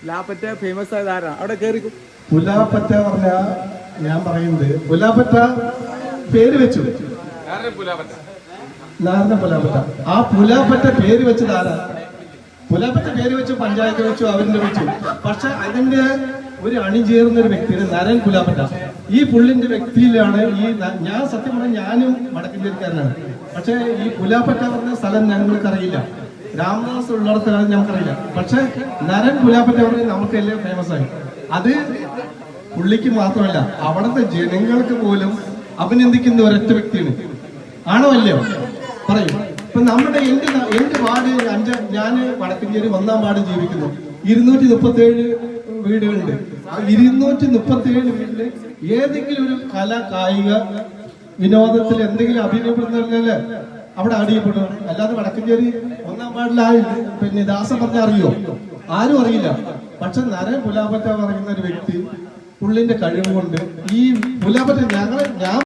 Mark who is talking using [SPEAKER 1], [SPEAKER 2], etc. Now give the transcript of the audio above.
[SPEAKER 1] Pulappatta famous ആയത് ആരാ അവിടെ കേറിക്കും?
[SPEAKER 2] പുലാപ്പറ്റ പറഞ്ഞ ഞാൻ പറയുന്നത് പുലാപ്പറ്റ പേര് വെച്ചു, നാരന പുലാപ്പറ്റ. ആ പുലാപ്പറ്റ പേര് വെച്ചത് ആരാ? പുലാപ്പറ്റ പേര് വെച്ചു, പഞ്ചായത്ത് വെച്ചു, അവരിന്റെ വെച്ചു. പക്ഷെ അതിന്റെ ഒരു അണിചേർന്ന ഒരു വ്യക്തിയാണ് നരൻ പുലാപ്പറ്റ. ഈ പുള്ളിന്റെ വ്യക്തിയിലാണ് ഞാൻ സത്യം പറഞ്ഞാൽ ഞാനും വടക്കഞ്ചേരിക്കാരനാണ്. പക്ഷെ ഈ പുലാപ്പറ്റ പറഞ്ഞ സ്ഥലം ഞങ്ങൾക്ക് അറിയില്ല, രാമദാസ് ഉള്ളിടത്താണ് ഞങ്ങൾക്കറിയില്ല. പക്ഷെ നരൻ പുലാപ്പറ്റ പറഞ്ഞ നമുക്ക് എല്ലാം ഫേമസ് ആയി. അത് പുള്ളിക്ക് മാത്രമല്ല, അവിടുത്തെ ജനങ്ങൾക്ക് പോലും അഭിനന്ദിക്കുന്ന ഒരൊറ്റ വ്യക്തിയാണ്. ആണോ അല്ലയോ പറയും. ഇപ്പൊ നമ്മുടെ എന്റെ വാർഡ് ഞാൻ വടക്കഞ്ചേരി 1-ാം വാർഡ് ജീവിക്കുന്നു. 237 വീടുകളുണ്ട്. 237 വീട്ടില് ഏതെങ്കിലും ഒരു കല, കായിക വിനോദത്തിൽ എന്തെങ്കിലും അഭിനയപ്പെടുന്നല്ലേ അവിടെ അറിയപ്പെടും. അല്ലാതെ വടക്കഞ്ചേരി 1-ാം വാർഡിലായില്ല. പിന്നെ ദാസൻ പറഞ്ഞ അറിയോ? ആരും അറിയില്ല. പക്ഷെ നരൻ പുലാപ്പറ്റ പറയുന്ന ഒരു വ്യക്തി പുള്ളിന്റെ കഴിവ് കൊണ്ട് ഈ പുലാപ്പറ്റ ഞാൻ